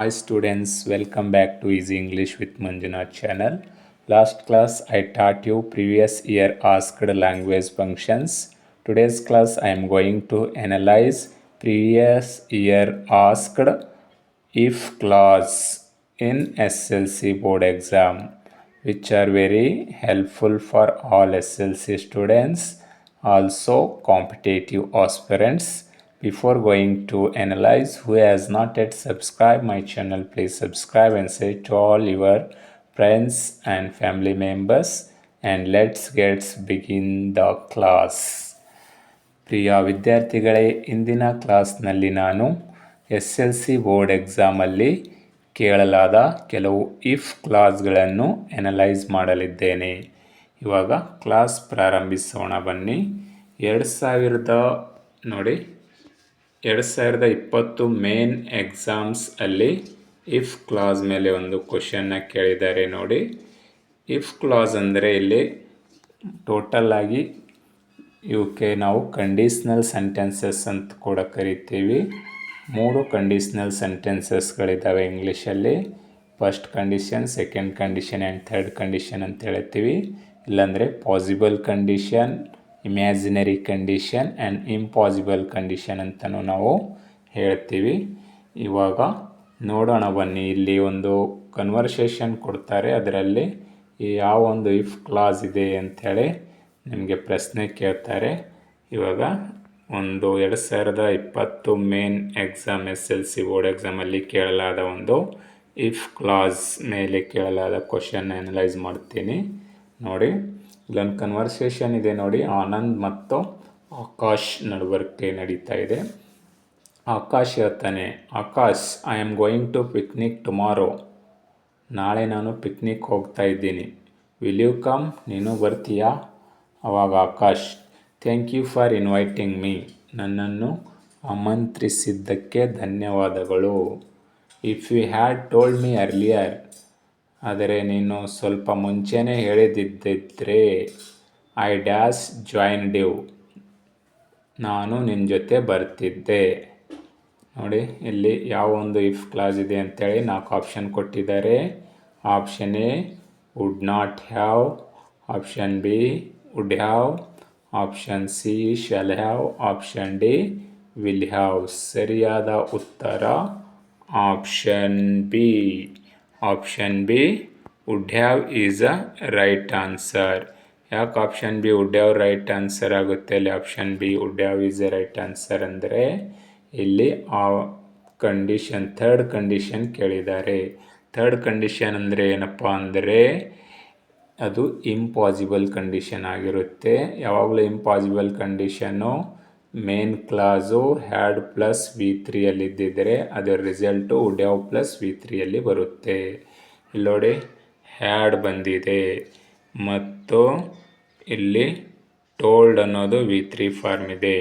Hi students, welcome back to Easy English with Manjunath channel. Last class I taught you previous year asked language functions. Today's class I am going to analyze previous year asked if clause in SLC board exam, which are very helpful for all SLC students, also competitive aspirants. Before going to analyze, who has not yet subscribed my channel, please subscribe and say to all your friends and family members, and let's get begin the class. ಪ್ರಿಯ ವಿದ್ಯಾರ್ಥಿಗಳೇ, ಇಂದಿನ ಕ್ಲಾಸ್ನಲ್ಲಿ ನಾನು SLC board ಎಕ್ಸಾಮಲ್ಲಿ ಕೇಳಲಾದ ಕೆಲವು if ಕ್ಲಾಸ್ಗಳನ್ನು analyse ಮಾಡಲಿದ್ದೇನೆ. ಇವಾಗ ಕ್ಲಾಸ್ ಪ್ರಾರಂಭಿಸೋಣ ಬನ್ನಿ. 2020 ಮೇನ್ ಎಕ್ಸಾಮ್ಸ್ ಅಲ್ಲಿ ಇಫ್ ಕ್ಲಾಸ್ ಮೇಲೆ ಒಂದು ಕ್ವಶನ್ನ ಕೇಳಿದ್ದಾರೆ ನೋಡಿ. ಇಫ್ ಕ್ಲಾಸ್ ಅಂದರೆ ಇಲ್ಲಿ ಟೋಟಲ್ ಆಗಿ ಇವಕ್ಕೆ ನಾವು ಕಂಡೀಷ್ನಲ್ ಸೆಂಟೆನ್ಸಸ್ ಅಂತ ಕೂಡ ಕರಿತೀವಿ. 3 ಕಂಡೀಷ್ನಲ್ ಸೆಂಟೆನ್ಸಸ್ಗಳಿದ್ದಾವೆ ಇಂಗ್ಲೀಷಲ್ಲಿ. First condition, second condition and third condition ಅಂತ ಹೇಳ್ತೀವಿ. ಇಲ್ಲಾಂದರೆ possible condition, imaginary condition and impossible condition ಅಂತಲೂ ನಾವು ಹೇಳ್ತೀವಿ. ಇವಾಗ ನೋಡೋಣ ಬನ್ನಿ. ಇಲ್ಲಿ ಒಂದು ಕನ್ವರ್ಸೇಷನ್ ಕೊಡ್ತಾರೆ, ಅದರಲ್ಲಿ ಯಾವ ಒಂದು ಇಫ್ ಕ್ಲಾಸ್ ಇದೆ ಅಂಥೇಳಿ ನಿಮಗೆ ಪ್ರಶ್ನೆ ಕೇಳ್ತಾರೆ. ಇವಾಗ ಒಂದು 2020 ಮೇನ್ ಎಕ್ಸಾಮ್ SLC ಬೋರ್ಡ್ ಎಕ್ಸಾಮಲ್ಲಿ ಕೇಳಲಾದ ಒಂದು ಇಫ್ ಕ್ಲಾಸ್ ಮೇಲೆ ಕೇಳಲಾದ ಕ್ವಶನ್ ಅನಲೈಸ್ ಮಾಡ್ತೀನಿ ನೋಡಿ. ಇಲ್ಲೊಂದು ಕನ್ವರ್ಸೇಷನ್ ಇದೆ ನೋಡಿ. ಆನಂದ್ ಮತ್ತು ಆಕಾಶ್ ನಡವಳಿಕೆ ನಡೀತಾ ಇದೆ. ಆಕಾಶ್ ಹೇಳ್ತಾನೆ, Akash, I am going to picnic tomorrow. ನಾಳೆ ನಾನು ಪಿಕ್ನಿಕ್ ಹೋಗ್ತಾ ಇದ್ದೀನಿ. Will you come? ನೀನು ಬರ್ತೀಯಾ? ಆವಾಗ Akash, thank you for inviting me. ನನ್ನನ್ನು ಆಮಂತ್ರಿಸಿದ್ದಕ್ಕೆ ಧನ್ಯವಾದಗಳು. If you had told me earlier, ಆದರೆ ನೀನು ಸ್ವಲ್ಪ ಮುಂಚೆನೇ ಹೇಳಿದ್ದಿದ್ದರೆ, ಐ ಡ್ಯಾಶ್ ಜಾಯಿನ್ಡ್ ಯು, ನಾನು ನಿನ್ನ ಜೊತೆ ಬರ್ತಿದ್ದೆ. ನೋಡಿ ಇಲ್ಲಿ ಯಾವ ಒಂದು ಇಫ್ ಕ್ಲಾಸ್ ಇದೆ ಅಂತೇಳಿ 4 ಆಪ್ಷನ್ ಕೊಟ್ಟಿದ್ದಾರೆ. Option A would not have, option B would have, option C shall have, option D will have. ಸರಿಯಾದ ಉತ್ತರ option B. Option B would have is a right answer. ಯಾಕೆ option B would have right answer ಆಗುತ್ತೆ? ಅಲ್ಲಿ option B would have is a right answer ಅಂದರೆ ಇಲ್ಲಿ ಆ condition, third condition ಕೇಳಿದ್ದಾರೆ. Third condition ಅಂದರೆ ಏನಪ್ಪ ಅಂದರೆ ಅದು ಇಂಪಾಸಿಬಲ್ ಕಂಡೀಷನ್ ಆಗಿರುತ್ತೆ. ಯಾವಾಗಲೂ ಇಂಪಾಸಿಬಲ್ ಕಂಡೀಷನ್ನು main class had plus V3 ಅಲ್ಲಿದ್ದಿದ್ದರೆ ಅದರ result would have plus V3 ಅಲ್ಲಿ ಬರುತ್ತೆ. ಇಲ್ಲಿ ನೋಡಿ, ಹ್ಯಾಡ್ ಬಂದಿದೆ ಮತ್ತು ಇಲ್ಲಿ ಟೋಲ್ಡ್ ಅನ್ನೋದು V3 ಫಾರ್ಮ್ ಇದೆ.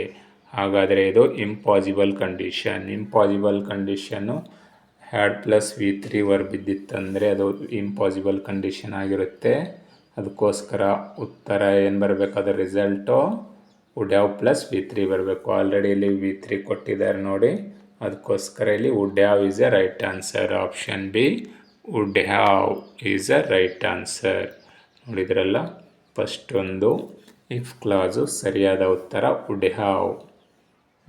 ಹಾಗಾದರೆ ಇದು ಇಂಪಾಸಿಬಲ್ ಕಂಡೀಷನ್. ಇಂಪಾಸಿಬಲ್ ಕಂಡೀಷನ್ನು ಹ್ಯಾಡ್ ಪ್ಲಸ್ V3 ವರ್ಬ್ ಇದ್ದಿತ್ತಂದರೆ ಅದು ಇಂಪಾಸಿಬಲ್ ಕಂಡೀಷನ್ ಆಗಿರುತ್ತೆ. ಅದಕ್ಕೋಸ್ಕರ ಉತ್ತರ ಏನು ಬರಬೇಕು? ಅದರ result would have plus V3 ಬರಬೇಕು. ಆಲ್ರೆಡಿ ಇಲ್ಲಿ V3 ಕೊಟ್ಟಿದ್ದಾರೆ ನೋಡಿ, ಅದಕ್ಕೋಸ್ಕರ ಇಲ್ಲಿ wood have is a right answer. Option B would have is a right answer. ನೋಡಿದ್ರಲ್ಲ, ಫಸ್ಟ್ ಒಂದು ಇಫ್ ಕ್ಲಾಸು ಸರಿಯಾದ ಉತ್ತರ ವುಡ್ ಹ್ಯಾವ್.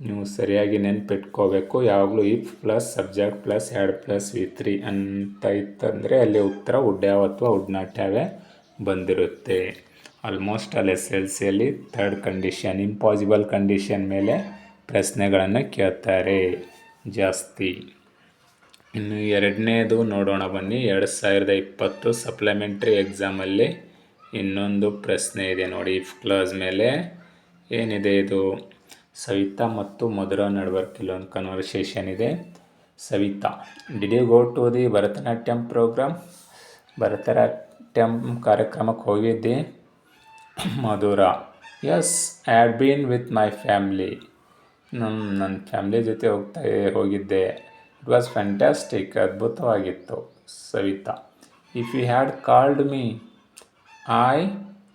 ನೀವು ಸರಿಯಾಗಿ ನೆನ್ಪಿಟ್ಕೋಬೇಕು. ಯಾವಾಗಲೂ if plus subject plus had plus V3 ಅಂತ ಇತ್ತಂದರೆ ಅಲ್ಲಿ ಉತ್ತರ ವುಡ್ ಹ್ಯಾವ್ ಅಥವಾ ವುಡ್ ನಾಟ್ ಹ್ಯಾವೇ ಬಂದಿರುತ್ತೆ. ಆಲ್ಮೋಸ್ಟ್ ಅಲ್ಲಿ SLCಯಲ್ಲಿ ಥರ್ಡ್ ಕಂಡೀಷನ್, ಇಂಪಾಸಿಬಲ್ ಕಂಡೀಷನ್ ಮೇಲೆ ಪ್ರಶ್ನೆಗಳನ್ನು ಕೇಳ್ತಾರೆ ಜಾಸ್ತಿ. ಇನ್ನು ಎರಡನೇದು ನೋಡೋಣ ಬನ್ನಿ. 2020 ಸಪ್ಲಿಮೆಂಟ್ರಿ ಎಕ್ಸಾಮಲ್ಲಿ ಇನ್ನೊಂದು ಪ್ರಶ್ನೆ ಇದೆ ನೋಡಿ ಇಫ್ ಕ್ಲಾಸ್ ಮೇಲೆ. ಏನಿದೆ ಇದು? ಸವಿತಾ ಮತ್ತು ಮಧುರ ನಡವಳಿಕೆ ಒಂದು ಕನ್ವರ್ಸೇಷನ್ ಇದೆ. Savita, did you go to the Bharatanatyam program? Bharatanatyam ಕಾರ್ಯಕ್ರಮಕ್ಕೆ ಹೋಗಿದ್ದೆ. Madhura, yes, I had been with my family. ನನ್ನ ಫ್ಯಾಮ್ಲಿ ಜೊತೆ ಹೋಗಿದ್ದೆ. ಇಟ್ ವಾಸ್ ಫ್ಯಾಂಟಾಸ್ಟಿಕ್, ಅದ್ಭುತವಾಗಿತ್ತು. Savita, if you had called me I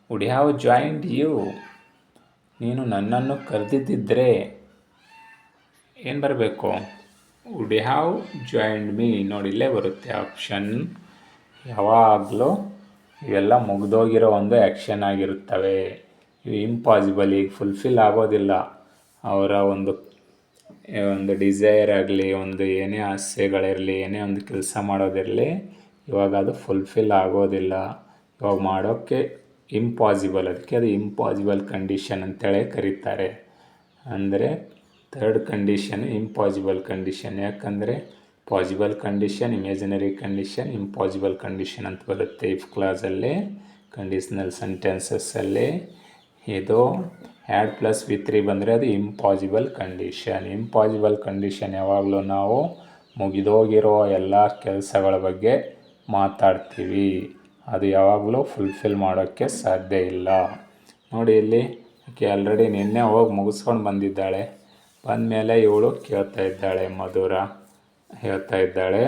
would have joined you. ನೀನು ನನ್ನನ್ನು ಕರೆದಿದ್ದರೆ ಏನು ಬರಬೇಕು? ವುಡ್ ಹ್ಯಾವ್ ಜಾಯಿಂಡ್ ಮೀ ನೋಡಿ ಇಲ್ಲೇ ಬರುತ್ತೆ ಆಪ್ಷನ್. ಯಾವಾಗಲೂ ಇವೆಲ್ಲ ಮುಗ್ದೋಗಿರೋ ಒಂದು ಆ್ಯಕ್ಷನ್ ಆಗಿರುತ್ತವೆ. ಇವು ಇಂಪಾಸಿಬಲ್, ಈಗ ಫುಲ್ಫಿಲ್ ಆಗೋದಿಲ್ಲ. ಅವರ ಒಂದು ಡಿಸೈರ್ ಆಗಲಿ, ಒಂದು ಏನೇ ಆಸೆಗಳಿರಲಿ, ಏನೇ ಒಂದು ಕೆಲಸ ಮಾಡೋದಿರಲಿ, ಇವಾಗ ಅದು ಫುಲ್ಫಿಲ್ ಆಗೋದಿಲ್ಲ. ಇವಾಗ ಮಾಡೋಕ್ಕೆ ಇಂಪಾಸಿಬಲ್, ಅದಕ್ಕೆ ಅದು ಇಂಪಾಸಿಬಲ್ ಕಂಡೀಷನ್ ಅಂತೇಳಿ ಕರೀತಾರೆ. ಅಂದರೆ ಥರ್ಡ್ ಕಂಡೀಷನ್ ಇಂಪಾಸಿಬಲ್ ಕಂಡೀಷನ್. ಯಾಕಂದರೆ possible condition, imaginary condition, impossible condition ಅಂತ ಬರುತ್ತೆ ಇಫ್ ಕ್ಲಾಸಲ್ಲಿ, ಕಂಡೀಷ್ನಲ್ ಸೆಂಟೆನ್ಸಸ್ಸಲ್ಲಿ. ಇದು ಹ್ಯಾಡ್ ಪ್ಲಸ್ ವಿ3 ಬಂದರೆ ಅದು ಇಂಪಾಸಿಬಲ್ ಕಂಡೀಷನ್. ಇಂಪಾಸಿಬಲ್ ಕಂಡೀಷನ್ ಯಾವಾಗಲೂ ನಾವು ಮುಗಿದೋಗಿರೋ ಎಲ್ಲ ಕೆಲಸಗಳ ಬಗ್ಗೆ ಮಾತಾಡ್ತೀವಿ. ಅದು ಯಾವಾಗಲೂ ಫುಲ್ಫಿಲ್ ಮಾಡೋಕ್ಕೆ ಸಾಧ್ಯ ಇಲ್ಲ. ನೋಡಿ ಇಲ್ಲಿ ಆಕೆ ಆಲ್ರೆಡಿ ನಿನ್ನೆ ಹೋಗಿ ಮುಗಿಸ್ಕೊಂಡು ಬಂದಿದ್ದಾಳೆ. ಬಂದಮೇಲೆ ಇವಳು ಕೇಳ್ತಾ ಇದ್ದಾಳೆ, ಮಧುರ ಹೇಳ್ತಾ ಇದ್ದಾಳೆ,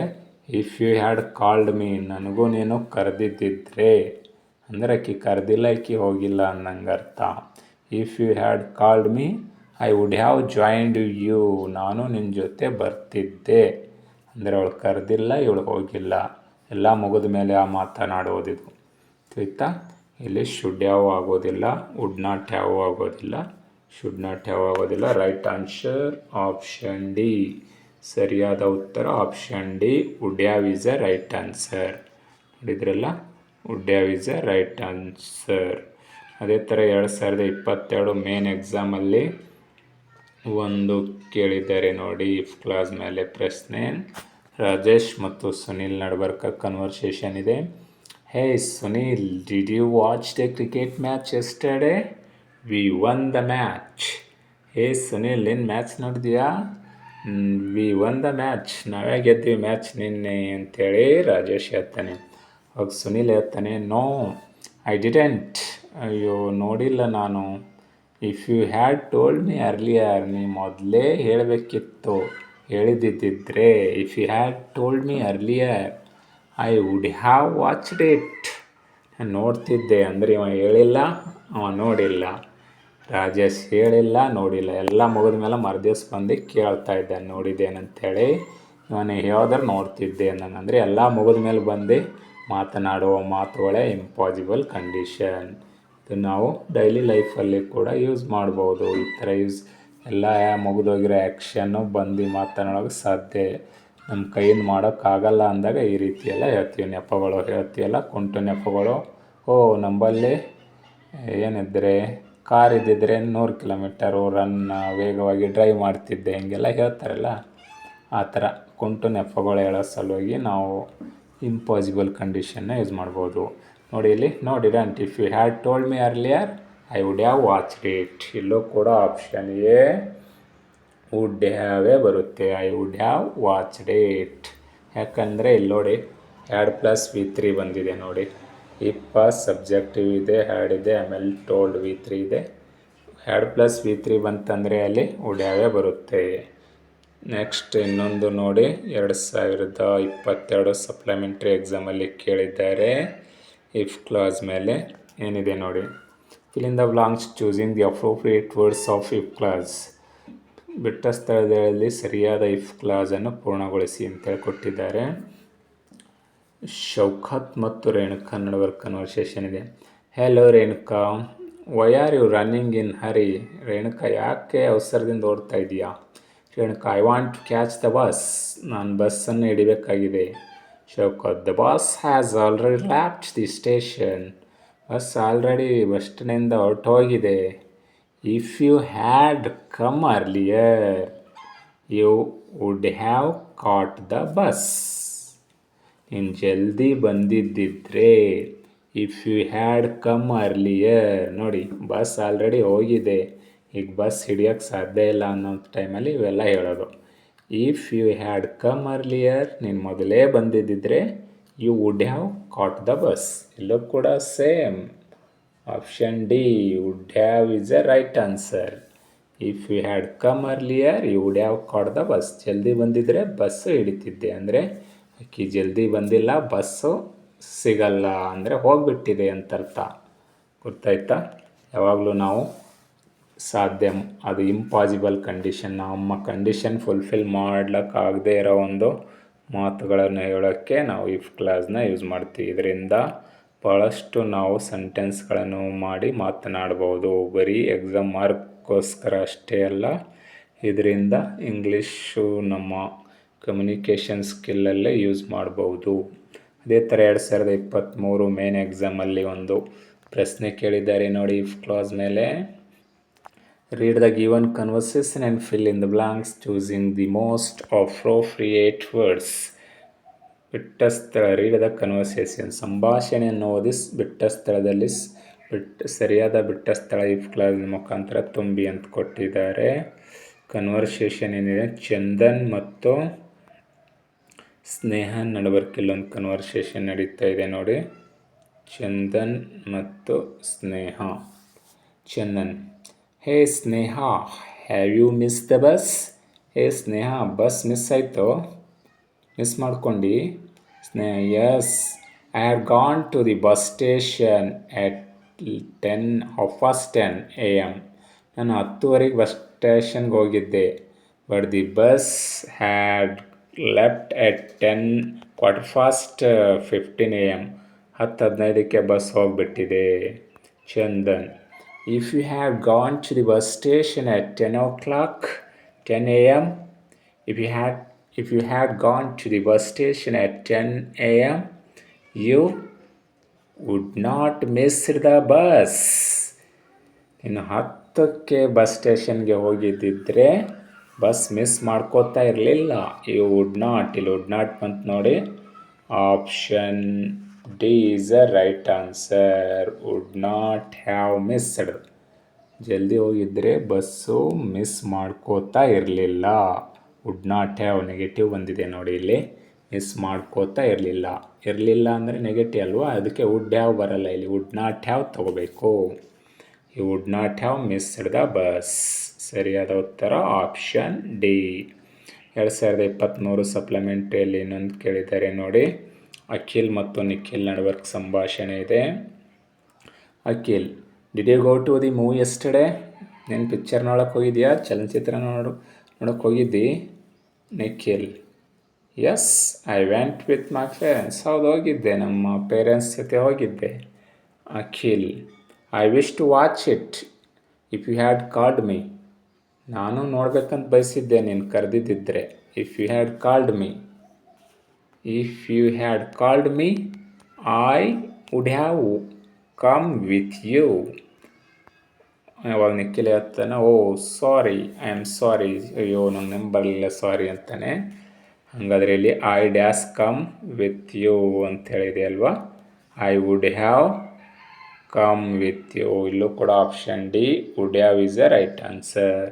if you had called me, ನನಗೂ ನೀನು ಕರೆದಿದ್ದಿದ್ರೆ, ಅಂದರೆ ಆಕೆ ಕರೆದಿಲ್ಲ, ಆಕೆ ಹೋಗಿಲ್ಲ ಅನ್ನಂಗೆ ಅರ್ಥ. If you had called me I would have joined you, ನಾನು ನಿನ್ನ ಜೊತೆ ಬರ್ತಿದ್ದೆ. ಅಂದರೆ ಅವಳು ಕರೆದಿಲ್ಲ, ಇವಳು ಹೋಗಿಲ್ಲ, ಎಲ್ಲ ಮುಗಿದ ಮೇಲೆ ಆ ಮಾತನಾಡೋದಿದು. ಆಯಿತಾ? ಇಲ್ಲಿ ಶುಡ್ ಹ್ಯಾವ್ ಆಗೋದಿಲ್ಲ, ವುಡ್ ನಾಟ್ ಹ್ಯಾವ್ ಆಗೋದಿಲ್ಲ, ಶುಡ್ ನಾಟ್ ಹ್ಯಾವ್ ಆಗೋದಿಲ್ಲ. Right answer option D. ಸರಿಯಾದ ಉತ್ತರ option D, would have is a right answer. ನೋಡಿದ್ರಲ್ಲ, would have is a right answer. ಅದೇ ಥರ 2022 ಮೇನ್ ಎಕ್ಸಾಮಲ್ಲಿ ಒಂದು ಕೇಳಿದ್ದಾರೆ ನೋಡಿ ಇಫ್ ಕ್ಲಾಸ್ ಮೇಲೆ ಪ್ರಶ್ನೆ. ರಾಜೇಶ್ ಮತ್ತು ಸುನಿಲ್ ನಡ್ಬರ್ಕ ಕನ್ವರ್ಸೇಷನ್ ಇದೆ. Hey Sunil, did you watch the cricket match yesterday? We won the match. Hey Sunil, ನಿನ್ನ ಮ್ಯಾಚ್ ನೋಡಿದ್ಯಾ? ವಿ ವನ್ ದ ಮ್ಯಾಚ್, ನಾವೇ ಗೆದ್ವಿ ಮ್ಯಾಚ್ ನಿನ್ನೆ ಅಂತೇಳಿ ರಾಜೇಶ್ ಹೇಳ್ತಾನೆ. ಅವಾಗ ಸುನಿಲ್ ಹೇಳ್ತಾನೆ, ನೋ ಐ ಡಿಡೆಂಟ್, ಅಯ್ಯೋ ನೋಡಿಲ್ಲ ನಾನು. If you had told me earlier, ನೀ ಮೊದಲೇ ಹೇಳಬೇಕಿತ್ತು, ಹೇಳಿದ್ದಿದ್ದರೆ. If you had told me earlier I would have watched it, ನಾನು ನೋಡ್ತಿದ್ದೆ. ಅಂದರೆ ಇವ ಹೇಳಿಲ್ಲ, ಅವ ನೋಡಿಲ್ಲ. ರಾಜೇಶ್ ಹೇಳಿಲ್ಲ, ನೋಡಿಲ್ಲ, ಎಲ್ಲ ಮುಗಿದ ಮೇಲೆ ಮರುದಿವ್ಸ ಬಂದು ಕೇಳ್ತಾ ಇದ್ದಾನೆ ನೋಡಿದ್ದೇನಂತೇಳಿ. ಇವನು ಹೇಳಿದ್ರೆ ನೋಡ್ತಿದ್ದೆ ಅಂದರೆ ಎಲ್ಲ ಮುಗಿದ ಮೇಲೆ ಬಂದು ಮಾತನಾಡುವ ಮಾತುಗಳೇ ಇಂಪಾಸಿಬಲ್ ಕಂಡೀಷನ್. ಇದು ನಾವು ಡೈಲಿ ಲೈಫಲ್ಲಿ ಕೂಡ ಯೂಸ್ ಮಾಡ್ಬೋದು. ಈ ಥರ ಎಲ್ಲ ಮುಗಿದೋಗಿರೋ ಆ್ಯಕ್ಷನ್ನು ಬಂದು ಮಾತನಾಡೋಕ್ಕೆ ಸಾಧ್ಯ, ನಮ್ಮ ಕೈಯಿಂದ ಮಾಡೋಕ್ಕಾಗಲ್ಲ ಅಂದಾಗ ಈ ರೀತಿ ಎಲ್ಲ ಹೇಳ್ತೀವಿ. ನೆಪಗಳು ಹೇಳ್ತೀವಲ್ಲ, ಕುಂಟು ನೆಪಗಳು. ನಂಬಲ್ಲಿ ಏನಿದ್ರೆ ಕಾರ್ ಇದ್ದಿದ್ರೆ 100 ಕಿಲೋಮೀಟರು ವೇಗವಾಗಿ ಡ್ರೈವ್ ಮಾಡ್ತಿದ್ದೆ, ಹೀಗೆಲ್ಲ ಹೇಳ್ತಾರಲ್ಲ, ಆ ಥರ ಕುಂಟು ನೆಪಗಳು ಹೇಳೋ ಸಲುವಾಗಿ ನಾವು ಇಂಪಾಸಿಬಲ್ ಕಂಡೀಷನ್ನ ಯೂಸ್ ಮಾಡ್ಬೋದು. ನೋಡಿ ಇಲ್ಲಿ ನೋಡಿರಂಟ್, if you had told me earlier I would have watched it. ಇಲ್ಲೂ ಕೂಡ ಆಪ್ಷನ್ ಎ ವುಡ್ ಹ್ಯಾವೇ ಬರುತ್ತೆ, I would have watched it. ಯಾಕಂದರೆ ಇಲ್ಲಿ ನೋಡಿ ಹ್ಯಾಡ್ ಪ್ಲಸ್ ವಿ3 ಬಂದಿದೆ ನೋಡಿ. ಇಫ್ ಸಬ್ಜೆಕ್ಟಿವ್ ಇದೆ, ಹ್ಯಾಡ್ ಇದೆ, ಆಮೇಲೆ ಟೋಲ್ಡ್ ವಿ3 ಇದೆ. ಹ್ಯಾಡ್ ಪ್ಲಸ್ ವಿ3 ಬಂತಂದರೆ ಅಲ್ಲಿ ವುಡ್ ಹ್ಯಾವೇ ಬರುತ್ತೆ. ನೆಕ್ಸ್ಟ್ ಇನ್ನೊಂದು ನೋಡಿ, 2022 ಸಪ್ಲಿಮೆಂಟ್ರಿ ಎಕ್ಸಾಮಲ್ಲಿ ಕೇಳಿದ್ದಾರೆ ಇಫ್ ಕ್ಲಾಸ್ ಮೇಲೆ. ಏನಿದೆ ನೋಡಿ, fill in the blanks choosing the appropriate words of if clause. ಬಿಟ್ಟ ಸ್ಥಳದಲ್ಲಿ ಸರಿಯಾದ ಇಫ್ ಕ್ಲಾಸನ್ನು ಪೂರ್ಣಗೊಳಿಸಿ ಅಂತೇಳಿ ಕೊಟ್ಟಿದ್ದಾರೆ. ಶೌಖತ್ ಮತ್ತು ರೇಣುಕಾ ನಡುವರ ಕನ್ವರ್ಸೇಷನ್ ಇದೆ. Hello Renuka, why are you running in hurry? Renuka, ಯಾಕೆ ಅವಸರದಿಂದ ಓಡ್ತಾ ಇದೆಯಾ? Renuka, I want to catch the bus, ನಾನು ಬಸ್ಸನ್ನು ಹಿಡಿಬೇಕಾಗಿದೆ. Shaukat, the bus has already left the station, bus already bus ಸ್ಟ್ಯಾಂಡಿಂದ ಹೊರಟೋಗಿದೆ. If you had come earlier you would have caught the bus, ನೀನು ಜಲ್ದಿ ಬಂದಿದ್ದಿದ್ರೆ. If you had come earlier, ನೋಡಿ bus already ಹೋಗಿದೆ, ಈಗ ಬಸ್ ಹಿಡಿಯೋಕ್ಕೆ ಸಾಧ್ಯ ಇಲ್ಲ ಅನ್ನೋ ಟೈಮಲ್ಲಿ ಇವೆಲ್ಲ ಹೇಳೋದು. If you had come earlier, ನೀನು ಮೊದಲೇ ಬಂದಿದ್ದಿದ್ರೆ you would have caught the bus. ಇಲ್ಲೂ ಕೂಡ same option D, would have is a right answer. If you had come earlier you would have caught the bus, ಜಲ್ದಿ ಬಂದಿದ್ದರೆ bus ಹಿಡಿತಿದ್ದೆ. ಅಂದರೆ ಆಕೆ ಜಲ್ದಿ ಬಂದಿಲ್ಲ, ಬಸ್ಸು ಸಿಗಲ್ಲ, ಅಂದರೆ ಹೋಗಿಬಿಟ್ಟಿದೆ ಅಂತ ಅರ್ಥ. ಗೊತ್ತಾಯ್ತಾ? ಯಾವಾಗಲೂ ನಾವು ಸಾಧ್ಯ, ಅದು ಇಂಪಾಸಿಬಲ್ ಕಂಡೀಷನ್. ನಮ್ಮ ಕಂಡೀಷನ್ ಫುಲ್ಫಿಲ್ ಮಾಡ್ಲಿಕ್ಕಾಗದೇ ಇರೋ ಒಂದು ಮಾತುಗಳನ್ನು ಹೇಳೋಕ್ಕೆ ನಾವು ಇಫ್ ಕ್ಲಾಸ್ನ ಯೂಸ್ ಮಾಡ್ತೀವಿ. ಇದರಿಂದ ಭಾಳಷ್ಟು ನಾವು ಸೆಂಟೆನ್ಸ್ಗಳನ್ನು ಮಾಡಿ ಮಾತನಾಡ್ಬೋದು. ಬರೀ ಎಕ್ಸಾಮ್ ಮಾರ್ಕ್ಗೋಸ್ಕರ ಅಷ್ಟೇ ಅಲ್ಲ, ಇದರಿಂದ ಇಂಗ್ಲೀಷು ನಮ್ಮ ಕಮ್ಯುನಿಕೇಷನ್ ಸ್ಕಿಲ್ಲಲ್ಲೇ ಯೂಸ್ ಮಾಡ್ಬೋದು. ಅದೇ ಥರ 2023 ಮೇನ್ ಎಕ್ಸಾಮಲ್ಲಿ ಒಂದು ಪ್ರಶ್ನೆ ಕೇಳಿದ್ದಾರೆ ನೋಡಿ ಇಫ್ ಕ್ಲಾಸ್ ಮೇಲೆ. Read the given conversation and fill in the blanks choosing the most appropriate words. ಬಿಟ್ಟ ಸ್ಥಳ, ರೀಡ್ ದ ಕನ್ವರ್ಸೇಷನ್, ಸಂಭಾಷಣೆಯನ್ನು ಓದಿ ಬಿಟ್ಟ ಸ್ಥಳದಲ್ಲಿ ಸರಿಯಾದ ಬಿಟ್ಟ ಸ್ಥಳ ಇಫ್ ಕ್ಲಾಸ್ ಮುಖಾಂತರ ತುಂಬಿ ಅಂತ ಕೊಟ್ಟಿದ್ದಾರೆ. ಕನ್ವರ್ಸೇಷನ್ ಏನಿದೆ, ಚಂದನ್ ಮತ್ತು ಸ್ನೇಹನ್ ನಡುವರ್ಕ್ ಇಲ್ಲೊಂದು ಕನ್ವರ್ಸೇಷನ್ ನಡೀತಾ ಇದೆ ನೋಡಿ. ಚಂದನ್ ಮತ್ತು Sneha. Chandan, hey Sneha, have you miss the bus? Hey Sneha, bus miss ಆಯಿತು, ಮಿಸ್ ಮಾಡ್ಕೊಂಡು? Sneha, yes, I had gone to the bus station at 10:10 AM. ನಾನು 10:00 ಬಸ್ ಸ್ಟೇಷನ್ಗೆ ಹೋಗಿದ್ದೆ. But the bus had left at 10:15 AM. 10:15ಕ್ಕೆ ಬಸ್ ಹೋಗಿಬಿಟ್ಟಿದೆ. Chandan, if you had gone to the bus station at 10 AM, if you had gone to the bus station at 10 AM, you would not miss the bus. ಇನ್ನು 10ಕ್ಕೆ bus ಸ್ಟೇಷನ್ಗೆ ಹೋಗಿದ್ದಿದ್ರೆ bus miss ಮಾಡ್ಕೋತಾ ಇರಲಿಲ್ಲ. You would not, ಇಲ್ಲಿ would not ಬಂತು ನೋಡಿ. Option D is a right answer. Would not have missed. ಜಲ್ದಿ ಹೋಗಿದ್ದರೆ bus miss ಮಾಡ್ಕೋತಾ ಇರಲಿಲ್ಲ. ವುಡ್ ನಾಟ್ ಹ್ಯಾವ್ ನೆಗೆಟಿವ್ ಬಂದಿದೆ ನೋಡಿ ಇಲ್ಲಿ. ಮಿಸ್ ಮಾಡ್ಕೋತಾ ಇರಲಿಲ್ಲ. ಇರಲಿಲ್ಲ ಅಂದರೆ ನೆಗೆಟಿವ್ ಅಲ್ವಾ, ಅದಕ್ಕೆ ವುಡ್ ಹ್ಯಾವ್ ಬರಲ್ಲ ಇಲ್ಲಿ. ವುಡ್ ನಾಟ್ ಹ್ಯಾವ್ ತಗೋಬೇಕು. You would not have missed the bus. ಸರಿಯಾದ ಉತ್ತರ ಆಪ್ಷನ್ ಡಿ. 2023 ಸಪ್ಲಿಮೆಂಟ್ರಿಯಲ್ಲಿ ಇನ್ನೊಂದು ಕೇಳಿದ್ದಾರೆ ನೋಡಿ. ಅಖಿಲ್ ಮತ್ತು ನಿಖಿಲ್ ನಡುವರ್ಕ್ ಸಂಭಾಷಣೆ ಇದೆ. Akhil, did you go to the movie yesterday? ನೀನು ಪಿಕ್ಚರ್ ನೋಡೋಕೆ ಹೋಗಿದ್ಯಾ? ಚಲನಚಿತ್ರ ನೋಡೋಕೆ ಹೋಗಿದ್ದಿ? Nikhil, yes, I went with my parents. ಹೌದು, ಹೋಗಿದ್ದೆ, ನಮ್ಮ ಪೇರೆಂಟ್ಸ್ ಜೊತೆ ಹೋಗಿದ್ದೆ. Akhil, I wish to watch it if you had called me. ನಾನು ನೋಡ್ಬೇಕಂತ ಬಯಸಿದ್ದೆ ನೀನು ಕರೆದಿದ್ದಿದ್ರೆ. If you had called me. If you had called me I would have come with you. ಅವಾಗ ನಿಖಿಲ್ ಹೇಳ್ತಾನೆ, ಓ ಸಾರಿ, ಐ ಆಮ್ ಸಾರಿ, ಅಯ್ಯೋ ನಂಗೆ ನೆನಪು ಬರಲಿಲ್ಲ, ಸಾರಿ ಅಂತಾನೆ. ಹಾಗಾದರೆ ಇಲ್ಲಿ I dash come with you ಅಂತ ಹೇಳಿದೆ ಅಲ್ವಾ. I would have come with you. ಇಲ್ಲೂ ಕೂಡ option D would have is a right answer.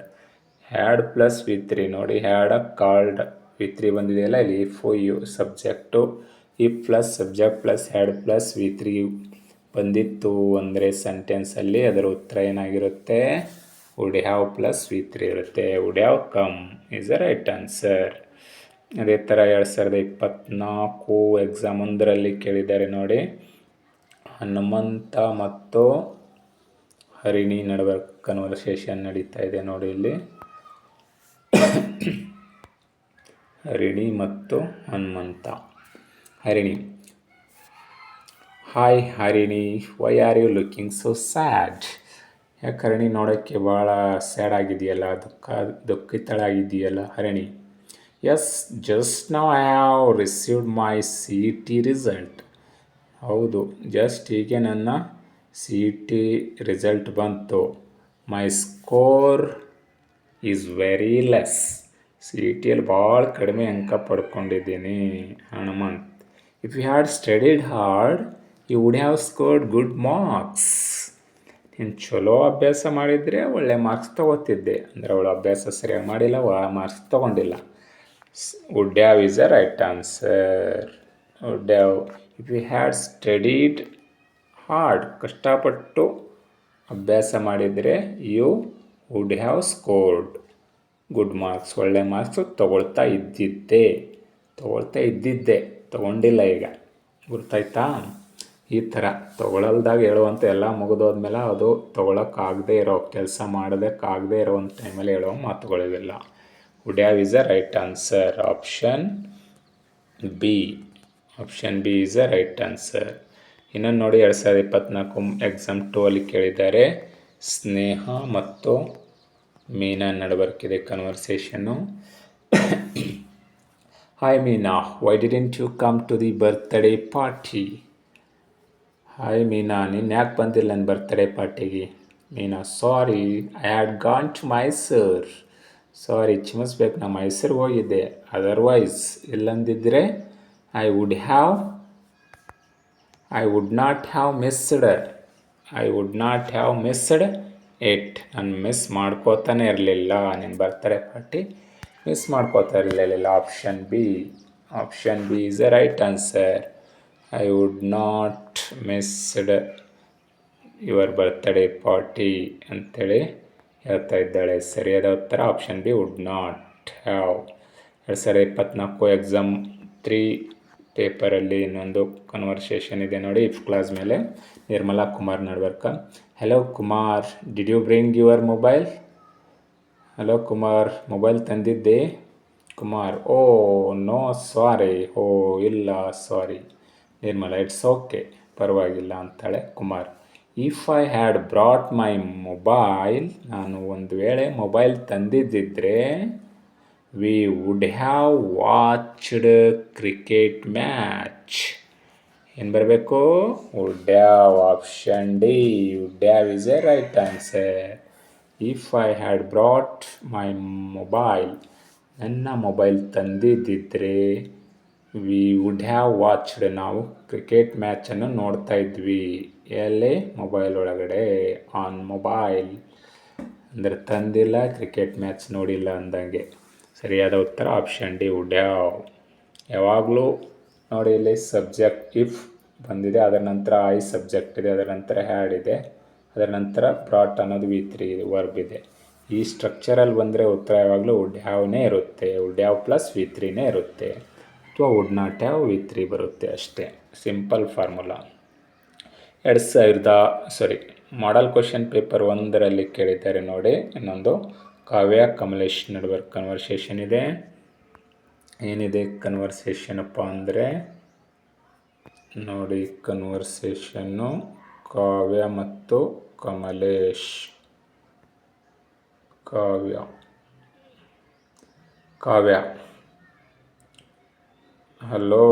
Had plus ವಿ3 ನೋಡಿ. ಹ್ಯಾಡ್ ಕಾಲ್ಡ್ ವಿ3 ಬಂದಿದೆಯಲ್ಲ ಇಲ್ಲಿ. If you subject, if plus subject plus had plus ವಿ3 ಬಂದಿತ್ತು ಅಂದರೆ ಸೆಂಟೆನ್ಸಲ್ಲಿ ಅದರ ಉತ್ತರ ಏನಾಗಿರುತ್ತೆ? ವುಡ್ ಹ್ಯಾವ್ ಪ್ಲಸ್ ವಿ3 ಇರುತ್ತೆ. Wood have come is a right answer. ಅದೇ ಥರ 2024 ಎಕ್ಸಾಮ್ 1ರಲ್ಲಿ ಕೇಳಿದ್ದಾರೆ ನೋಡಿ. ಹನುಮಂತ ಮತ್ತು ಹರಿಣಿ ನಡುವೆ ಕನ್ವರ್ಸೇಷನ್ ನಡೀತಾ ಇದೆ ನೋಡಿ ಇಲ್ಲಿ. ಹರಿಣಿ ಮತ್ತು Hanumanta. Harini, hi Harini, why are you looking so sad? ಯಾಕೆ ಹರಿಣಿ ನೋಡೋಕ್ಕೆ ಭಾಳ ಸ್ಯಾಡ್ ಆಗಿದೆಯಲ್ಲ, ದುಃಖಿತಳಾಗಿದೆಯಲ್ಲ Harini. Yes, just now I have received my CET result. ಹೌದು, ಜಸ್ಟ್ ಹೀಗೆ ನನ್ನ CET ರಿಸಲ್ಟ್ ಬಂತು. My score is very less. CETಯಲ್ಲಿ ಭಾಳ ಕಡಿಮೆ ಅಂಕ ಪಡ್ಕೊಂಡಿದ್ದೀನಿ. Hanumanth, if you had studied hard you would have scored good marks. ನೀನು ಚಲೋ ಅಭ್ಯಾಸ ಮಾಡಿದರೆ ಒಳ್ಳೆ ಮಾರ್ಕ್ಸ್ ತೊಗೋತಿದ್ದೆ. ಅಂದರೆ ಅವಳು ಅಭ್ಯಾಸ ಸರಿಯಾಗಿ ಮಾಡಿಲ್ಲ, ಮಾರ್ಕ್ಸ್ ತೊಗೊಂಡಿಲ್ಲ. Would have is a right answer. Would have. If you had studied hard, ಕಷ್ಟಪಟ್ಟು ಅಭ್ಯಾಸ ಮಾಡಿದರೆ you would have scored good marks, ಒಳ್ಳೆ ಮಾರ್ಕ್ಸು ತೊಗೊಳ್ತಾ ಇದ್ದಿದ್ದೆ. ತೊಗೊಂಡಿಲ್ಲ ಈಗ. ಗೊತ್ತಾಯ್ತಾ? ಈ ಥರ ತೊಗೊಳಲ್ದಾಗ ಹೇಳುವಂಥ ಎಲ್ಲ ಮುಗಿದೋದ್ಮೇಲೆ ಅದು ತೊಗೊಳಕ್ಕಾಗದೇ ಇರೋ ಕೆಲಸ ಮಾಡೋದಕ್ಕಾಗದೇ ಇರೋ ಒಂದು ಟೈಮಲ್ಲಿ ಹೇಳೋ ಮಾತುಗಳಿವೆಲ್ಲ. Would have is a right answer. Option B is a right answer. ಇನ್ನೊಂದು ನೋಡಿ 2024 ಎಕ್ಸಾಮ್ 2 ಅಲ್ಲಿ ಕೇಳಿದ್ದಾರೆ. ಸ್ನೇಹ ಮತ್ತು ಮೀನಾ ನಡಬರ್ಕಿದೆ ಕನ್ವರ್ಸೇಷನ್ನು. Hi Meena, why didn't you come to the birthday party? Hi Meena, ನೀನು ಯಾಕೆ ಬಂದಿಲ್ಲ ನನ್ನ ಬರ್ತ್ಡೇ ಪಾರ್ಟಿಗೆ? Meena, sorry, I had gone to Mysore. Sorry, ಕ್ಷಮಿಸ್ಬೇಕು, ನಾ ಮೈಸೂರಿಗೆ ಹೋಗಿದ್ದೆ. ಅದರ್ವೈಸ್ ಇಲ್ಲಂದಿದ್ದರೆ I would not have missed it. ನಾನು ಮಿಸ್ ಮಾಡ್ಕೋತಾನೆ ಇರಲಿಲ್ಲ, ನಿನ್ನ ಬರ್ತ್ಡೇ ಪಾರ್ಟಿ ಮಿಸ್ ಮಾಡ್ಕೋತಾ ಇರಲಿಲ್ಲ. Option B is a right answer. I would not missed your birthday party ಅಂಥೇಳಿ ಹೇಳ್ತಾ ಇದ್ದಾಳೆ. ಸರಿಯಾದ ಉತ್ತರ option B, would not have. 2024 exam 3 ಪೇಪರಲ್ಲಿ ಇನ್ನೊಂದು ಕನ್ವರ್ಸೇಷನ್ ಇದೆ ನೋಡಿ, ಇಫ್ ಕ್ಲಾಸ್ ಮೇಲೆ. ನಿರ್ಮಲಾ ಕುಮಾರ್ ನಡ್ವರ್ಕ. Hello Kumar, did you bring your mobile? Hello Kumar, mobile ತಂದಿದ್ದೆ? Kumar, oh no sorry. Oh ಇಲ್ಲ, ಸಾರಿ. ನಿರ್ಮಲಾ, ಇಟ್ಸ್ ಓಕೆ, ಪರವಾಗಿಲ್ಲ ಅಂತಾಳೆ. Kumar, if I had brought my mobile, ನಾನು ಒಂದು ವೇಳೆ ಮೊಬೈಲ್ ತಂದಿದ್ದಿದ್ರೆ we would have watched cricket match. ಏನು ಬರಬೇಕು? Would have. Option D, would have is a right answer. If I had brought my mobile, ನನ್ನ mobile ತಂದಿದ್ದಿದ್ರೆ ವಿ ವುಡ್ ಹ್ಯಾವ್ ವಾಚ್ಡ್, ನಾವು cricket ಮ್ಯಾಚನ್ನು ನೋಡ್ತಾ ಇದ್ವಿ. ಎಲ್ಲಿ? ಮೊಬೈಲ್ ಒಳಗಡೆ, ಆನ್ ಮೊಬೈಲ್. ಅಂದರೆ ತಂದಿಲ್ಲ, ಕ್ರಿಕೆಟ್ ಮ್ಯಾಚ್ ನೋಡಿಲ್ಲ ಅಂದಂಗೆ. ಸರಿಯಾದ ಉತ್ತರ ಆಪ್ಷನ್ ಡಿ, ವುಡ್ ಹ್ಯಾವ್. ಯಾವಾಗಲೂ ನೋಡಿ, ಇಲ್ಲಿ ಸಬ್ಜೆಕ್ಟ್ ಇಫ್ ಬಂದಿದೆ, ಅದರ ನಂತರ ಐ ಸಬ್ಜೆಕ್ಟ್ ಇದೆ, ಅದರ ನಂತರ ಹ್ಯಾಡ್ ಇದೆ, ಅದರ ನಂತರ ಬ್ರಾಟ್ ಅನ್ನೋದು V3 ವರ್ಬ್ ಇದೆ. ಈ ಸ್ಟ್ರಕ್ಚರಲ್ಲಿ ಬಂದರೆ ಉತ್ತರ ಯಾವಾಗಲೂ ವುಡ್ ಹ್ಯಾವ್ನೇ ಇರುತ್ತೆ. ವುಡ್ ಹ್ಯಾವ್ ಪ್ಲಸ್ V3ನೇ ಇರುತ್ತೆ, ಅಥವಾ ವುಡ್ ನಾಟ್ ಹ್ಯಾವ್ V3 ಬರುತ್ತೆ ಅಷ್ಟೇ. Simple formula. Model question paper 1ರಲ್ಲಿ ಕೇಳಿದ್ದಾರೆ ನೋಡಿ. ಇನ್ನೊಂದು ಕಾವ್ಯ ಕಮಲೇಶ್ ನಡುವೆ ಕನ್ವರ್ಸೇಷನ್ ಇದೆ. ಏನಿದೆ ಕನ್ವರ್ಸೇಷನ್ ಅಪ್ಪ ಅಂದರೆ ನೋಡಿ, ಕನ್ವರ್ಸೇಷನ್ನು ಕಾವ್ಯ ಮತ್ತು ಕಮಲೇಶ್. ಕಾವ್ಯ, ಹಲೋ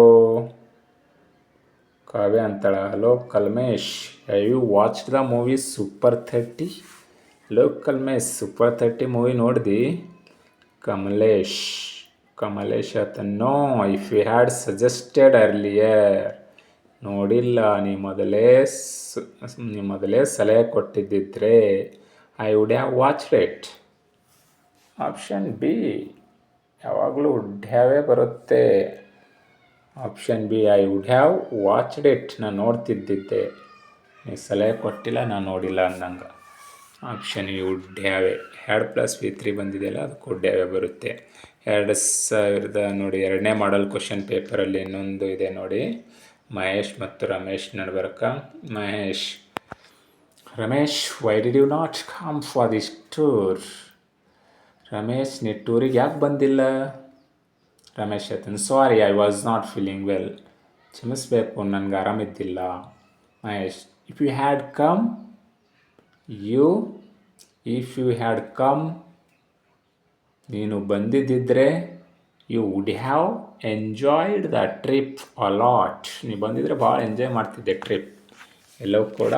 ಕಾವ್ಯ ಅಂತಾಳ. Hello Kalmesh, have you watched the movie super 30? Hello Kalmesh, super 30 movie ನೋಡಿದಿ? ಕಮಲೇಶ್ ಆತ, no, if you had suggested earlier. ನೋಡಿಲ್ಲ, ನೀ ಮೊದಲೇ ಸಲಹೆ ಕೊಟ್ಟಿದ್ದಿದ್ರೆ I would have watched it. Option B, ಯಾವಾಗಲೂ ವುಡ್ ಹ್ಯಾವೇ ಬರುತ್ತೆ. Option B, I would have watched it, ನಾನು ನೋಡ್ತಿದ್ದಿದ್ದೆ. ನೀವು ಸಲಹೆ ಕೊಟ್ಟಿಲ್ಲ, ನಾನು ನೋಡಿಲ್ಲ ಅಂದಂಗೆ. ಆಪ್ಷನ್ ಬಿ, ವುಡ್ ಹ್ಯಾವೇ. ಹ್ಯಾಡ್ ಪ್ಲಸ್ V3 ಬಂದಿದೆಯಲ್ಲ, ಅದಕ್ಕೆ ವುಡ್ ಹ್ಯಾವೇ ಬರುತ್ತೆ. 2000 ನೋಡಿ, 2ನೇ ಮಾಡಲ್ ಕ್ವಶನ್ ಪೇಪರಲ್ಲಿ ಇನ್ನೊಂದು ಇದೆ ನೋಡಿ, ಮಹೇಶ್ ಮತ್ತು ರಮೇಶ್ ನಡ್ಬರ್ಕ. Ramesh, why did you not come for this tour? Ramesh, ನೀ ಟೂರಿಗೆ ಯಾಕೆ ಬಂದಿಲ್ಲ? ರಮೇಶ್ ಆತನ, sorry, I was not feeling well. ಕ್ಷಮಿಸಬೇಕು, ನನಗೆ ಆರಾಮಿದ್ದಿಲ್ಲ. Mahesh, if you had come, ನೀನು ಬಂದಿದ್ದಿದ್ರೆ you would have enjoyed the trip a lot. ನೀವು ಬಂದಿದ್ರೆ ಭಾಳ ಎಂಜಾಯ್ ಮಾಡ್ತಿದ್ದೆ ಟ್ರಿಪ್. ಎಲ್ಲವೂ ಕೂಡ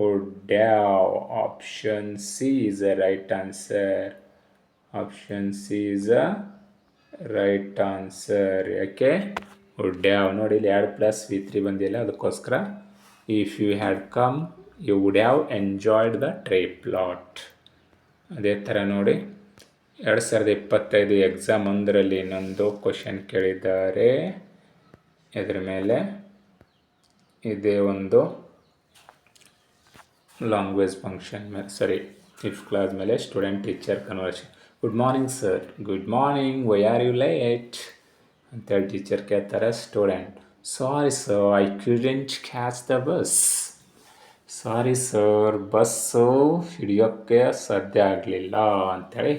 would have. Option C is a right answer. ಯಾಕೆ? ವುಡ್ ಹ್ಯಾವ್ ನೋಡಿ, ಇಲ್ಲಿ 2 ಪ್ಲಸ್ V3 ಬಂದಿಲ್ಲ, ಅದಕ್ಕೋಸ್ಕರ if you had come you would have enjoyed the trip lot. ಅದೇ ಥರ ನೋಡಿ, 2025 ಎಕ್ಸಾಮ್ 1ರಲ್ಲಿ ಇನ್ನೊಂದು ಕ್ವಶನ್ ಕೇಳಿದ್ದಾರೆ. ಇದರ ಮೇಲೆ ಇದೇ ಒಂದು ಲ್ಯಾಂಗ್ವೇಜ್ ಫಂಕ್ಷನ್ ಇಫ್ ಕ್ಲಾಸ್ ಮೇಲೆ student teacher conversation. Good morning sir. Good morning, why are you late ಅಂತೇಳಿ ಟೀಚರ್ ಕೇಳ್ತಾರೆ. Student, sorry sir, I couldn't catch the bus. Sorry sir, bus ಹಿಡಿಯೋಕ್ಕೆ ಸಾಧ್ಯ ಆಗಲಿಲ್ಲ ಅಂಥೇಳಿ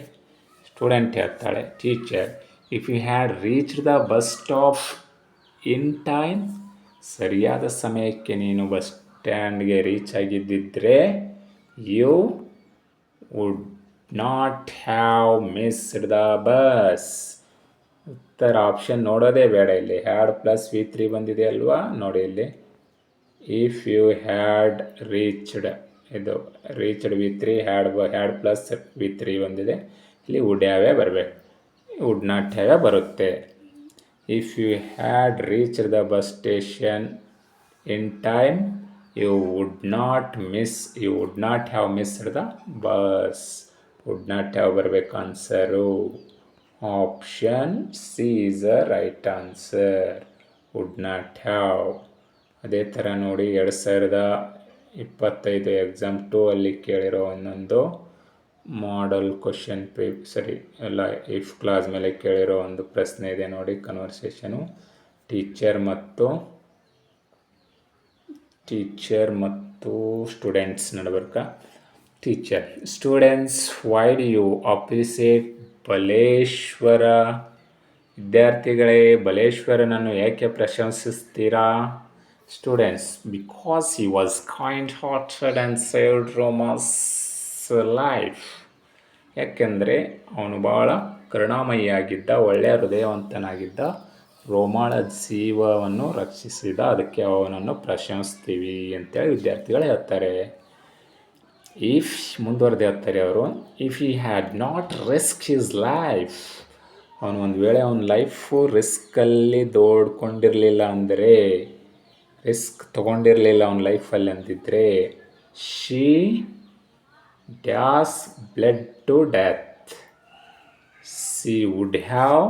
ಸ್ಟೂಡೆಂಟ್ ಹೇಳ್ತಾಳೆ. Teacher, if you had reached the bus stop in time, ಸರಿಯಾದ ಸಮಯಕ್ಕೆ ನೀನು ಬಸ್ ಸ್ಟ್ಯಾಂಡ್ಗೆ ರೀಚ್ ಆಗಿದ್ದಿದ್ರೆ you would not have missed the bus. ಉತ್ತರ ಆಪ್ಷನ್ ನೋಡೋದೇ ಬೇಡ, ಇಲ್ಲಿ ಹ್ಯಾಡ್ ಪ್ಲಸ್ V3 ಬಂದಿದೆ ಅಲ್ವಾ, ನೋಡಿ ಇಲ್ಲಿ ಇಫ್ ಯು ಹ್ಯಾಡ್ ರೀಚ್ಡ್, ಇದು reached V3, had plus V3 ಬಂದಿದೆ, ಇಲ್ಲಿ ವುಡ್ ಹ್ಯಾವೇ ಬರಬೇಕು, ವುಡ್ ನಾಟ್ ಹ್ಯಾವೇ ಬರುತ್ತೆ. If you had reached the bus station in time you would not have missed the bus. Would not have ಬರಬೇಕು answer. Option C is a right answer, would not have. ಅದೇ ಥರ ನೋಡಿ 2025 exam 2 ಅಲ್ಲಿ ಕೇಳಿರೋ ಒಂದೊಂದು model question ಎಲ್ಲ if clause ಮೇಲೆ ಕೇಳಿರೋ ಒಂದು ಪ್ರಶ್ನೆ ಇದೆ ನೋಡಿ, ಕನ್ವರ್ಸೇಷನು ಟೀಚರ್ ಮತ್ತು ಸ್ಟೂಡೆಂಟ್ಸ್ ನಡುಬರ್ಕ. Teacher, students, why do you appreciate Baleshwara? ವಿದ್ಯಾರ್ಥಿಗಳೇ, ಬಲೇಶ್ವರನನ್ನು ಏಕೆ ಪ್ರಶಂಸಿಸ್ತೀರಾ? Students, because he was kind hearted and saved ರೋಮಾಸ್ life. ಯಾಕೆಂದರೆ ಅವನು ಭಾಳ ಕರುಣಾಮಯಿಯಾಗಿದ್ದ, ಒಳ್ಳೆಯ ಹೃದಯವಂತನಾಗಿದ್ದ, ರೋಮಾಳ ಜೀವವನ್ನು ರಕ್ಷಿಸಿದ, ಅದಕ್ಕೆ ಅವನನ್ನು ಪ್ರಶಂಸ್ತೀವಿ ಅಂತೇಳಿ ವಿದ್ಯಾರ್ಥಿಗಳು ಹೇಳ್ತಾರೆ. ಇಫ್ ಮುಂದುವರೆದು ಹೇಳ್ತಾರೆ ಅವರು, if he had not risk his life, ಅವನು ಒಂದು ವೇಳೆ ಅವನ ಲೈಫು ರಿಸ್ಕಲ್ಲಿ ದೋಡ್ಕೊಂಡಿರಲಿಲ್ಲ ಅಂದರೆ, ರಿಸ್ಕ್ ತೊಗೊಂಡಿರಲಿಲ್ಲ ಅವನ ಲೈಫಲ್ಲಿ ಅಂತಿದ್ರೆ, she does bled to death, she would have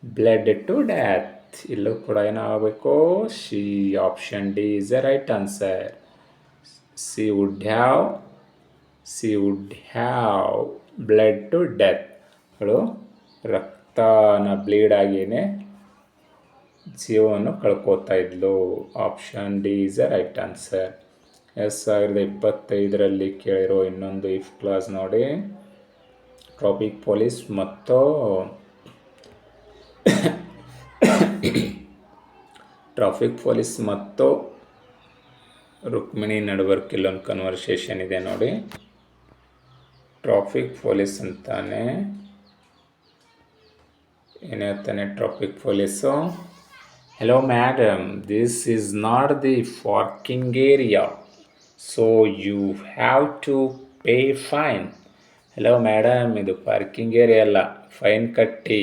bled to death. ಇಲ್ಲೂ ಕೂಡ ಏನಾಗಬೇಕು, she. Option D is a right answer. She would have blood to death. ಅವಳು ರಕ್ತನ ಬ್ಲೀಡ್ ಆಗಿಯೇ ಜೀವವನ್ನು ಕಳ್ಕೋತಾ ಇದ್ಲು. Option D is a right answer. 2025ರಲ್ಲಿ ಕೇಳಿರೋ ಇನ್ನೊಂದು ಇಫ್ ಕ್ಲಾಸ್ ನೋಡಿ, ಟ್ರಾಫಿಕ್ ಪೊಲೀಸ್ ಮತ್ತು ರುಕ್ಮಿಣಿ ನಡುವರ್ಕ್ ಇಲ್ಲೊಂದು ಕನ್ವರ್ಸೇಷನ್ ಇದೆ ನೋಡಿ. ಟ್ರಾಫಿಕ್ ಪೊಲೀಸ್ ಅಂತಾನೆ, ಏನು ಹೇಳ್ತಾನೆ traffic police, hello madam, this is not the parking area, so you have to pay fine. Hello madam, ಇದು ಪಾರ್ಕಿಂಗ್ ಏರಿಯಾ ಅಲ್ಲ, ಫೈನ್ ಕಟ್ಟಿ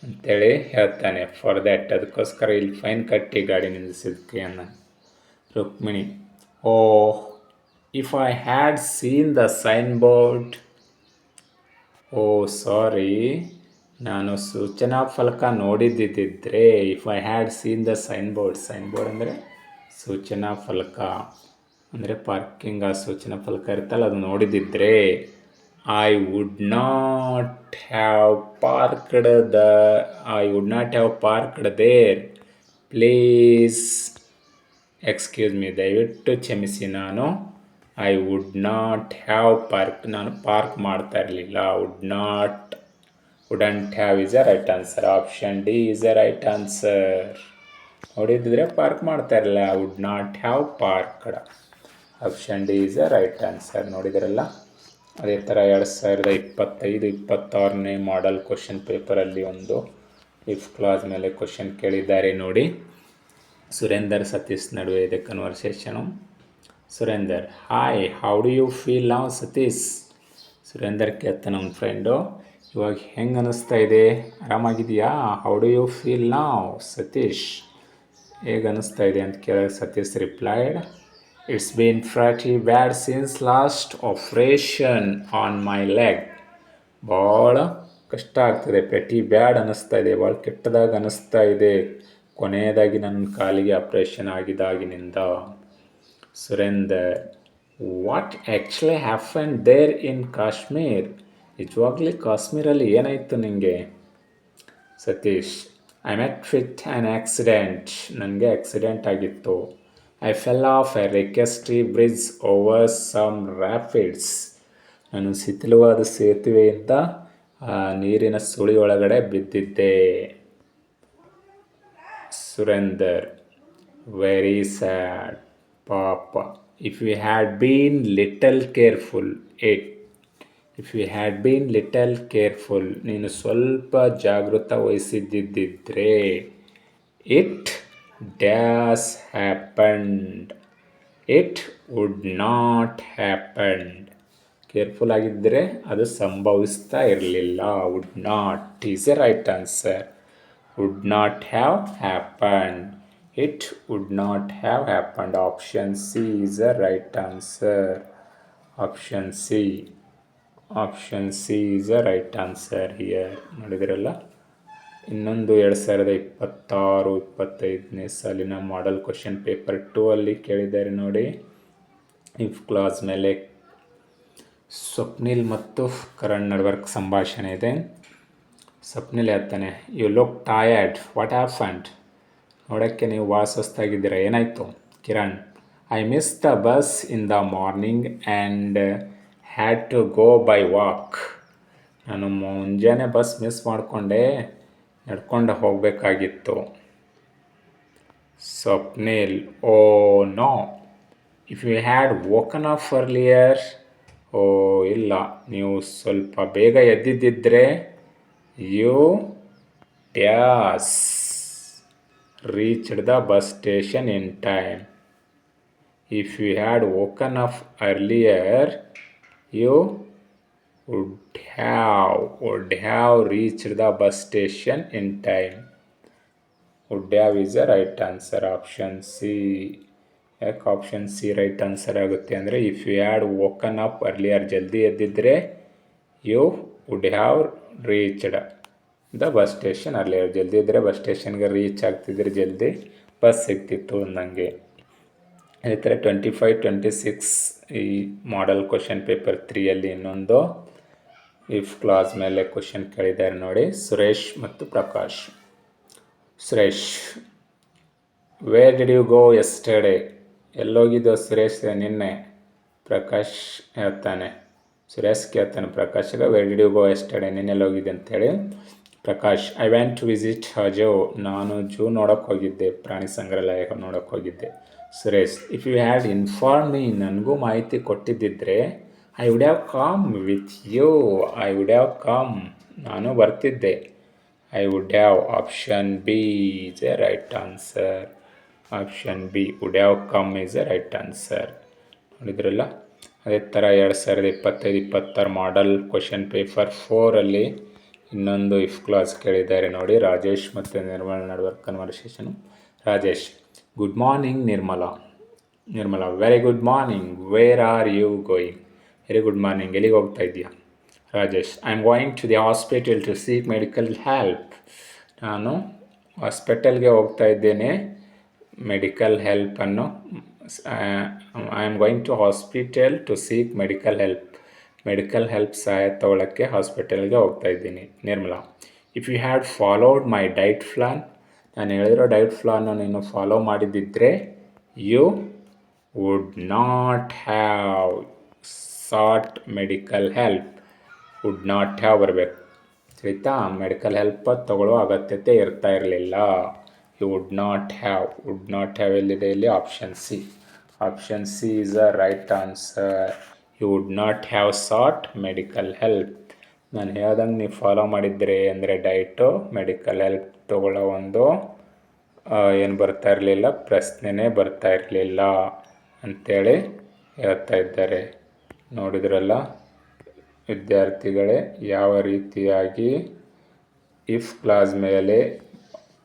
ಅಂತೇಳಿ ಹೇಳ್ತಾನೆ. ಫಾರ್ ದ್ಯಾಟ್, ಅದಕ್ಕೋಸ್ಕರ ಇಲ್ಲಿ ಫೈನ್ ಕಟ್ಟಿ ಗಾಡಿ ನಿಲ್ಲಿಸಿದ್ದಕ್ಕೆ ಅನ್ನ. Rukmini, oh, if I had seen the sign board. Oh sorry, ನಾನು ಸೂಚನಾ ಫಲಕ ನೋಡಿದ್ದಿದ್ದರೆ, if I had seen the sign board ಅಂದರೆ ಸೂಚನಾ ಫಲಕ, ಅಂದರೆ ಪಾರ್ಕಿಂಗ್ ಆ ಸೂಚನಾ ಫಲಕ ಇರುತ್ತಲ್ಲ, ಅದು ನೋಡಿದ್ದಿದ್ರೆ, I would not have parked there. Please excuse me, ದಯವಿಟ್ಟು ಕ್ಷಮಿಸಿ, ಐ ವುಡ್ ನಾಟ್ ಹ್ಯಾವ್ ನಾನು ಪಾರ್ಕ್ ಮಾಡ್ತಾ ಇರಲಿಲ್ಲ. Wouldn't have is a right answer. Option D is a right answer. ನೋಡಿದ್ರೆ ಪಾರ್ಕ್ ಮಾಡ್ತಾ ಇರಲಿಲ್ಲ, would not have parked. Option D is a right answer. ನೋಡಿದ್ರಲ್ಲ, ಅದೇ ಥರ 2025-26ನೇ ಮಾಡಲ್ ಕ್ವಶನ್ ಪೇಪರಲ್ಲಿ ಒಂದು ಇಫ್ ಕ್ಲಾಸ್ ಮೇಲೆ ಕ್ವಶನ್ ಕೇಳಿದ್ದಾರೆ ನೋಡಿ. ಸುರೇಂದರ್ ಸತೀಶ್ ನಡುವೆ ಇದೆ conversation. Surender, hi, how do you feel now Satish? Surender ಕೇಳ್ತಾನೆ ನಮ್ಮ ಫ್ರೆಂಡು, ಇವಾಗ ಹೆಂಗೆ ಅನ್ನಿಸ್ತಾ ಇದೆ, ಆರಾಮಾಗಿದೆಯಾ? How do you feel now Satish? ಹೇಗೆ ಅನ್ನಿಸ್ತಾ ಇದೆ ಅಂತ ಕೇಳಿದ್ರೆ Satish replied, it's been pretty bad since last operation on my leg. ಭಾಳ ಕಷ್ಟ ಆಗ್ತದೆ, ಪ್ರೆಟಿ ಬ್ಯಾಡ್ ಅನ್ನಿಸ್ತಾ ಇದೆ, ಭಾಳ ಕೆಟ್ಟದಾಗಿ ಅನ್ನಿಸ್ತಾ ಇದೆ, ಕೊನೆಯದಾಗಿ ನನ್ನ ಕಾಲಿಗೆ ಆಪ್ರೇಷನ್ ಆಗಿದಾಗಿನಿಂದ. Surender, what actually happen there in Kashmir? ನಿಜವಾಗ್ಲಿ ಕಾಶ್ಮೀರಲ್ಲಿ ಏನಾಯಿತು ನಿಮಗೆ? Satish, I met with an accident. ನನಗೆ ಆಕ್ಸಿಡೆಂಟ್ ಆಗಿತ್ತು. I fell off a rickety bridge over some rapids. ನಾನು ಶಿಥಿಲವಾದ ಸೇತುವೆಯಿಂದ ನೀರಿನ ಸುಳಿ ಒಳಗಡೆ ಬಿದ್ದಿದ್ದೆ. Surender, very sad. ಪಾಪ. If you had been little careful it. If you had been little careful, ನೀನು ಸ್ವಲ್ಪ ಜಾಗೃತ ವಹಿಸಿದ್ದಿದ್ದರೆ. It does happened. It would not happened. Careful ಆಗಿದ್ದರೆ ಅದು ಸಂಭವಿಸ್ತಾ ಇರಲಿಲ್ಲ. Would not is a right answer. Would not have happened. It would not have happened. Option C is a right answer. Option C. Option C is a right answer here. ನೋಡಿದಿರಲ್ಲ. ಇನ್ನೊಂದು 2026-25ನೇ ಸಾಲಿನ model question paper 2 ಅಲ್ಲಿ ಕೇಳಿದ್ದಾರೆ ನೋಡಿ. If clause ಮೇಲೆ ಸ್ವಪ್ನಿಲ್ ಮತ್ತು ಕರಣ್ ನಡುವರ್ಕ್ ಸಂಭಾಷಣೆ ಇದೆ. ಸ್ವಪ್ನಿಲ್ ಹೇಳ್ತಾನೆ, you look tired, what happened? ನೋಡೋಕ್ಕೆ ನೀವು ಭಾಳ ಸುಸ್ತಾಗಿದ್ದೀರಾ, ಏನಾಯಿತು? Kiran, I miss the bus in the morning and had to go by walk. ನಾನು ಮುಂಜಾನೆ ಬಸ್ ಮಿಸ್ ಮಾಡಿಕೊಂಡೆ, ನಡ್ಕೊಂಡು ಹೋಗಬೇಕಾಗಿತ್ತು. Swapnil, oh no. If you had woken up earlier. Oh ಇಲ್ಲ, ನೀವು ಸ್ವಲ್ಪ ಬೇಗ ಎದ್ದಿದ್ದರೆ you does reached the bus station in time. If you had woken up earlier you would have reached the bus station in time. Would have is a right answer. Option C. ಯಾಕೆ option C right answer ಆಗುತ್ತೆ ಅಂದರೆ, if you had woken up earlier, ಜಲ್ದಿ ಎದ್ದಿದ್ರೆ you would have reached the bus station earlier. ಜಲ್ದಿ ಇದ್ದರೆ bus ಸ್ಟೇಷನ್ಗೆ reach ಆಗ್ತಿದ್ರೆ ಜಲ್ದಿ ಬಸ್ ಸಿಗ್ತಿತ್ತು ಅಂದಂಗೆ. ಅದೇ ಥರ 25-26 ಈ ಮಾಡೆಲ್ ಕ್ವಶನ್ ಪೇಪರ್ 3 ಇನ್ನೊಂದು ಇಫ್ ಕ್ಲಾಸ್ ಮೇಲೆ ಕ್ವಶನ್ ಕೇಳಿದ್ದಾರೆ ನೋಡಿ. ಸುರೇಶ್ ಮತ್ತು Prakash. Suresh, where did you go yesterday? ಎಲ್ಲೋಗಿದ್ದೋ ಸುರೇಶ್ ನಿನ್ನೆ? ಪ್ರಕಾಶ್ ಹೇಳ್ತಾನೆ, ಸುರೇಶ್ ಕೇಳ್ತಾನೆ ಪ್ರಕಾಶ್ಗೆ, where did you go yesterday? ನಿನ್ನೆಲ್ಲೋಗಿದ್ದೆ ಅಂತೇಳಿ. Prakash, I want to visit zoo. ನಾನು ಝೂ ನೋಡೋಕ್ಕೆ ಹೋಗಿದ್ದೆ, ಪ್ರಾಣಿ ಸಂಗ್ರಹಾಲಯ ನೋಡೋಕ್ಕೆ ಹೋಗಿದ್ದೆ. Suresh, if you had inform me, ನನಗೂ ಮಾಹಿತಿ ಕೊಟ್ಟಿದ್ದಿದ್ರೆ I would have come with you. I would have come, ನಾನು ಬರ್ತಿದ್ದೆ. I would have. Option B is a right answer. Option B, would have come is a right answer. ನೋಡಿದ್ರಲ್ಲ. ಅದೇ ಥರ 2025-26 model question paper 4 ಇನ್ನೊಂದು if class ಕೇಳಿದ್ದಾರೆ ನೋಡಿ. ರಾಜೇಶ್ ಮತ್ತು ನಿರ್ಮಲ ನಡುವರ್ conversation. Rajesh, good morning Nirmala. Nirmala, very good morning. Where are you going? Very good morning, ಎಲ್ಲಿಗೆ ಹೋಗ್ತಾ ಇದೆಯಾ? Rajesh, I am going to the hospital to seek medical help. ನಾನು ಹಾಸ್ಪಿಟಲ್ಗೆ ಹೋಗ್ತಾ ಇದ್ದೇನೆ ಮೆಡಿಕಲ್ ಹೆಲ್ಪನ್ನು. I am going to hospital to seek medical help. Medical help ಸಹಾಯ ತಗೊಳ್ಳೋಕ್ಕೆ ಹಾಸ್ಪಿಟಲ್ಗೆ ಹೋಗ್ತಾ ಇದ್ದೀನಿ. Nirmala, if you had followed my diet plan, ನಾನು ಹೇಳಿರೋ ಡೈಟ್ ಪ್ಲಾನ್ನು ನೀನು ಫಾಲೋ ಮಾಡಿದ್ದಿದ್ರೆ you would not have sought medical help. Would not have ಬರಬೇಕು, ಆಯಿತಾ? ಮೆಡಿಕಲ್ ಹೆಲ್ಪ್ ತಗೊಳ್ಳೋ ಅಗತ್ಯತೆ ಇರ್ತಾ ಇರಲಿಲ್ಲ. You would not have. Would not have ಎಲ್ಲಿದೆ ಇಲ್ಲಿ? Option C. Option C is a right answer. You would not have sought medical help. ನಾನು ಹೇಳ್ದಂಗೆ ನೀವು ಫಾಲೋ ಮಾಡಿದರೆ ಅಂದರೆ ಡೈಟು, ಮೆಡಿಕಲ್ ಹೆಲ್ಪ್ ತಗೊಳ್ಳೋ ಒಂದು ಏನು ಬರ್ತಾ ಇರಲಿಲ್ಲ, ಪ್ರಶ್ನೆನೇ ಬರ್ತಾ ಇರಲಿಲ್ಲ ಅಂಥೇಳಿ ಹೇಳ್ತಾ ಇದ್ದಾರೆ. ನೋಡಿದ್ರಲ್ಲ ವಿದ್ಯಾರ್ಥಿಗಳೇ, ಯಾವ ರೀತಿಯಾಗಿ ಇಫ್ ಕ್ಲಾಸ್ ಮೇಲೆ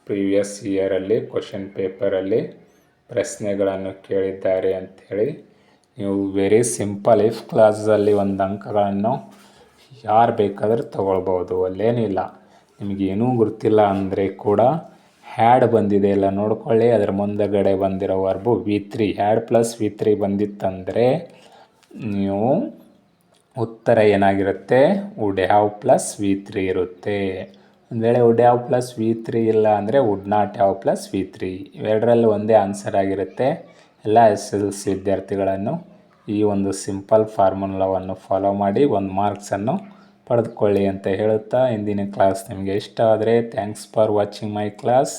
ಪ್ರೀವಿಯಸ್ ಇಯರಲ್ಲಿ ಕ್ವಶನ್ ಪೇಪರಲ್ಲಿ ಪ್ರಶ್ನೆಗಳನ್ನು ಕೇಳಿದ್ದಾರೆ ಅಂಥೇಳಿ. ನೀವು ವೆರಿ ಸಿಂಪಲ್, ಇಫ್ ಕ್ಲಾಸಲ್ಲಿ ಒಂದು ಅಂಕಗಳನ್ನು ಯಾರು ಬೇಕಾದರೂ ತಗೊಳ್ಬೋದು, ಅಲ್ಲೇನಿಲ್ಲ. ನಿಮಗೇನೂ ಗೊತ್ತಿಲ್ಲ ಅಂದರೆ ಕೂಡ ಹ್ಯಾಡ್ ಬಂದಿದೆ ಎಲ್ಲ ನೋಡ್ಕೊಳ್ಳಿ. ಅದರ ಮುಂದಗಡೆ ಬಂದಿರೋ verb V3, had plus V3 ಬಂದಿತ್ತಂದರೆ ನೀವು ಉತ್ತರ ಏನಾಗಿರುತ್ತೆ? ವುಡ್ ಹ್ಯಾವ್ ಪ್ಲಸ್ V3 ಇರುತ್ತೆ. ಒಂದು ವೇಳೆ ವುಡ್ ಹ್ಯಾವ್ ಪ್ಲಸ್ V3 ಇಲ್ಲ ಅಂದರೆ wood not have plus V3 ಇವೆರಡರಲ್ಲಿ ಒಂದೇ ಆನ್ಸರ್ ಆಗಿರುತ್ತೆ. ಎಲ್ಲ SSLC ವಿದ್ಯಾರ್ಥಿಗಳನ್ನು ಈ ಒಂದು ಸಿಂಪಲ್ ಫಾರ್ಮುಲಾವನ್ನು ಫಾಲೋ ಮಾಡಿ ಒಂದು ಮಾರ್ಕ್ಸನ್ನು ಪಡೆದುಕೊಳ್ಳಿ ಅಂತ ಹೇಳುತ್ತಾ ಇಂದಿನ ಕ್ಲಾಸ್ ನಿಮಗೆ ಇಷ್ಟ ಆದರೆ thanks for watching my class,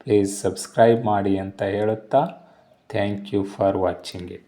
please subscribe ಮಾಡಿ ಅಂತ ಹೇಳುತ್ತಾ thank you for watching it.